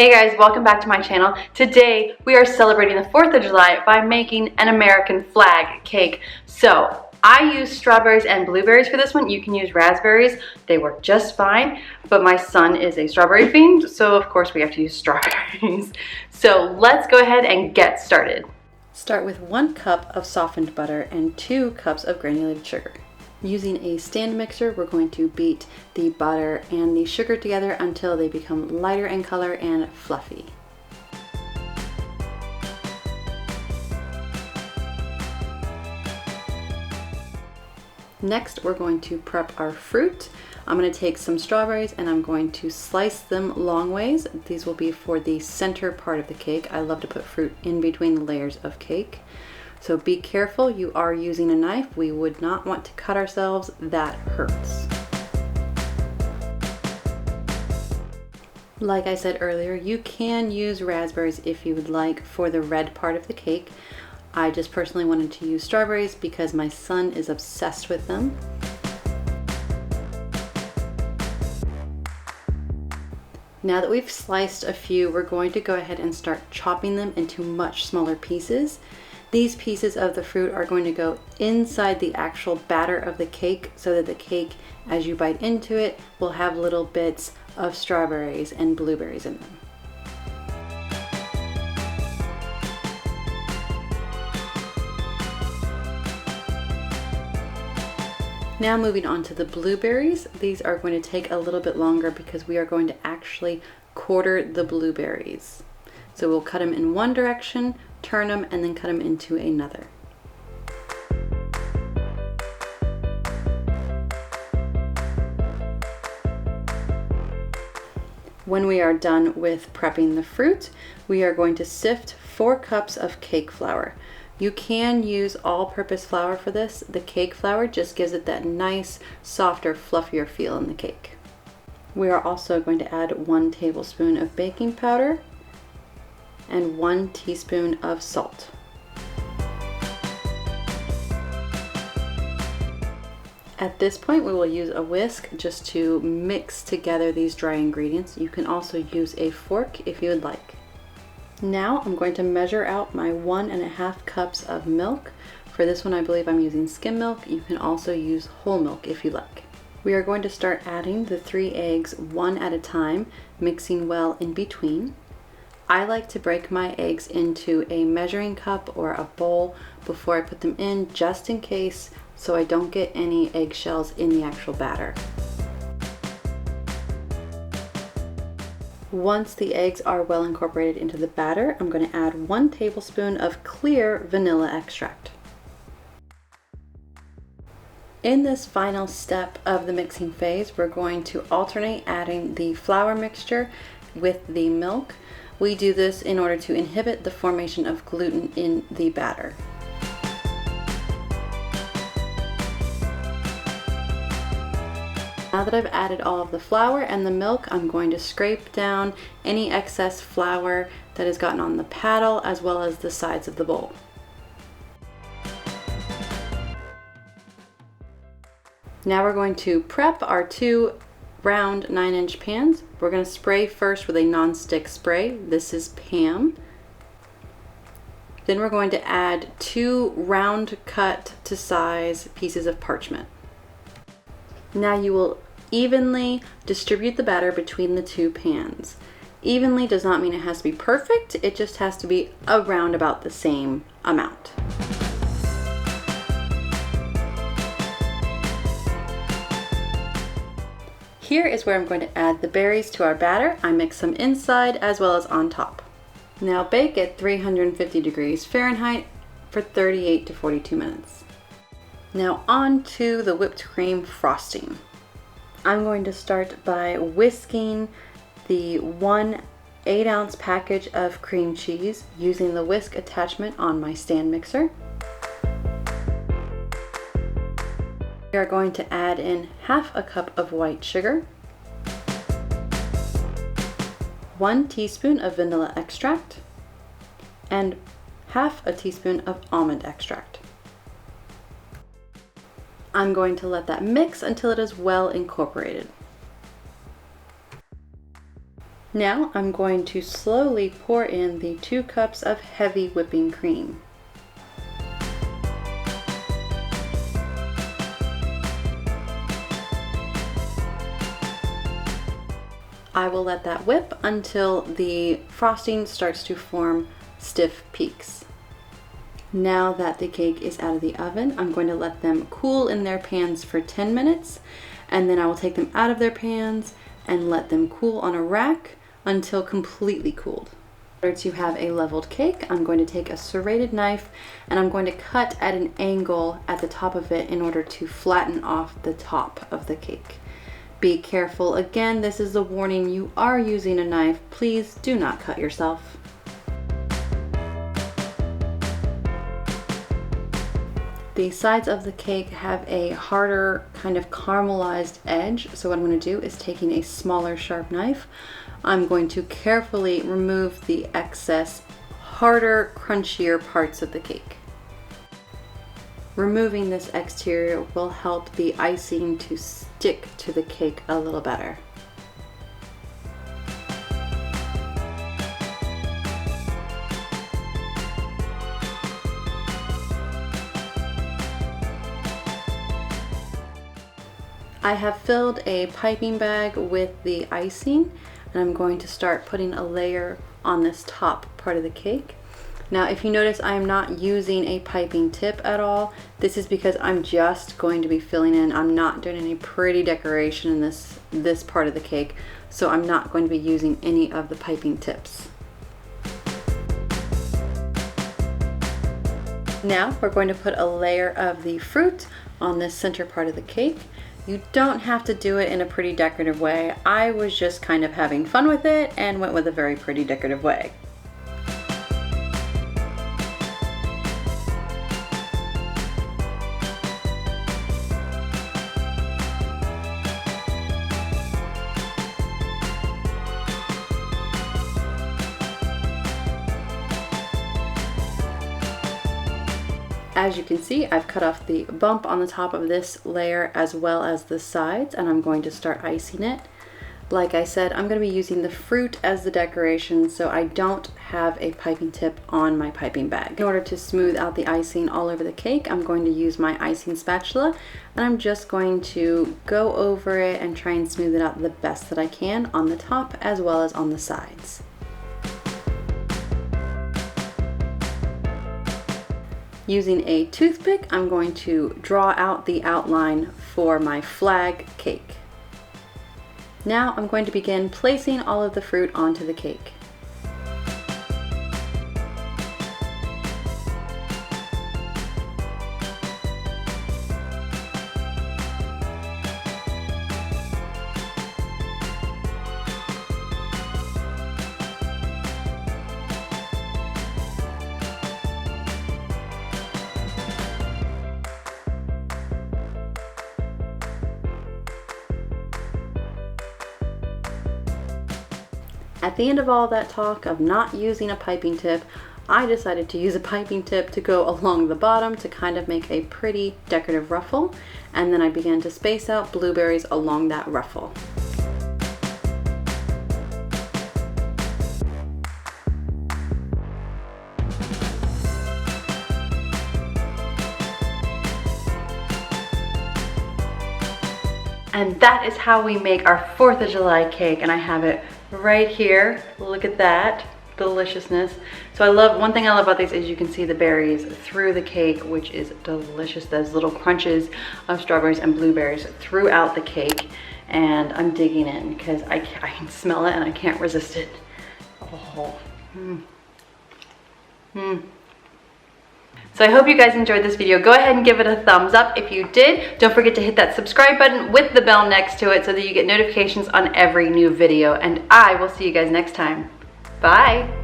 Hey guys, welcome back to my channel. Today we are celebrating the 4th of July by making an American flag cake. So I use strawberries and blueberries for this one. You can use raspberries. They work just fine, but my son is a strawberry fiend, so of course we have to use strawberries. So let's go ahead and get started. Start with 1 cup of softened butter and 2 cups of granulated sugar. Using a stand mixer, we're going to beat the butter and the sugar together until they become lighter in color and fluffy. Next, we're going to prep our fruit. I'm going to take some strawberries and I'm going to slice them long ways. These will be for the center part of the cake. I love to put fruit in between the layers of cake. So be careful, you are using a knife. We would not want to cut ourselves, that hurts. Like I said earlier, you can use raspberries if you would like for the red part of the cake. I just personally wanted to use strawberries because my son is obsessed with them. Now that we've sliced a few, we're going to go ahead and start chopping them into much smaller pieces. These pieces of the fruit are going to go inside the actual batter of the cake so that the cake, as you bite into it, will have little bits of strawberries and blueberries in them. Now moving on to the blueberries. These are going to take a little bit longer because we are going to actually quarter the blueberries. So we'll cut them in one direction, turn them, and then cut them into another. When we are done with prepping the fruit, we are going to sift 4 cups of cake flour. You can use all-purpose flour for this. The cake flour just gives it that nice, softer, fluffier feel in the cake. We are also going to add 1 tablespoon of baking powder and 1 teaspoon of salt. At this point, we will use a whisk just to mix together these dry ingredients. You can also use a fork if you would like. Now I'm going to measure out my 1.5 cups of milk. For this one, I believe I'm using skim milk. You can also use whole milk if you like. We are going to start adding the 3 eggs one at a time, mixing well in between. I like to break my eggs into a measuring cup or a bowl before I put them in, just in case, so I don't get any eggshells in the actual batter. Once the eggs are well incorporated into the batter, I'm going to add 1 tablespoon of clear vanilla extract. In this final step of the mixing phase, we're going to alternate adding the flour mixture with the milk. We do this in order to inhibit the formation of gluten in the batter. Now that I've added all of the flour and the milk, I'm going to scrape down any excess flour that has gotten on the paddle as well as the sides of the bowl. Now we're going to prep our 2 round 9-inch pans. We're going to spray first with a non-stick spray. This is Pam. Then we're going to add 2 round cut to size pieces of parchment. Now you will evenly distribute the batter between the 2 pans. Evenly does not mean it has to be perfect, it just has to be around about the same amount. Here is where I'm going to add the berries to our batter. I mix them inside as well as on top. Now bake at 350 degrees Fahrenheit for 38 to 42 minutes. Now on to the whipped cream frosting. I'm going to start by whisking the 1 8-ounce package of cream cheese using the whisk attachment on my stand mixer. We are going to add in 1/2 cup of white sugar, 1 teaspoon of vanilla extract, and 1/2 teaspoon of almond extract. I'm going to let that mix until it is well incorporated. Now I'm going to slowly pour in the 2 cups of heavy whipping cream. I will let that whip until the frosting starts to form stiff peaks. Now that the cake is out of the oven, I'm going to let them cool in their pans for 10 minutes, and then I will take them out of their pans and let them cool on a rack until completely cooled. In order to have a leveled cake, I'm going to take a serrated knife and I'm going to cut at an angle at the top of it in order to flatten off the top of the cake. Be careful. Again, this is a warning. You are using a knife. Please do not cut yourself. The sides of the cake have a harder kind of caramelized edge. So what I'm going to do is taking a smaller sharp knife, I'm going to carefully remove the excess harder, crunchier parts of the cake. Removing this exterior will help the icing to stick to the cake a little better. I have filled a piping bag with the icing, and I'm going to start putting a layer on this top part of the cake. Now, if you notice, I am not using a piping tip at all. This is because I'm just going to be filling in. I'm not doing any pretty decoration in this part of the cake, so I'm not going to be using any of the piping tips. Now we're going to put a layer of the fruit on this center part of the cake. You don't have to do it in a pretty decorative way. I was just kind of having fun with it and went with a very pretty decorative way. As you can see, I've cut off the bump on the top of this layer as well as the sides, and I'm going to start icing it. Like I said, I'm going to be using the fruit as the decoration, so I don't have a piping tip on my piping bag. In order to smooth out the icing all over the cake, I'm going to use my icing spatula, and I'm just going to go over it and try and smooth it out the best that I can on the top as well as on the sides. Using a toothpick, I'm going to draw out the outline for my flag cake. Now I'm going to begin placing all of the fruit onto the cake. At the end of all that talk of not using a piping tip, I decided to use a piping tip to go along the bottom to kind of make a pretty decorative ruffle, and then I began to space out blueberries along that ruffle. And that is how we make our 4th of July cake, and I have it right here. Look at that deliciousness. So one thing I love about these is you can see the berries through the cake, which is delicious. Those little crunches of strawberries and blueberries throughout the cake, and I'm digging in because I can smell it and I can't resist it. Oh. So I hope you guys enjoyed this video. Go ahead and give it a thumbs up if you did. Don't forget to hit that subscribe button with the bell next to it so that you get notifications on every new video. And I will see you guys next time. Bye.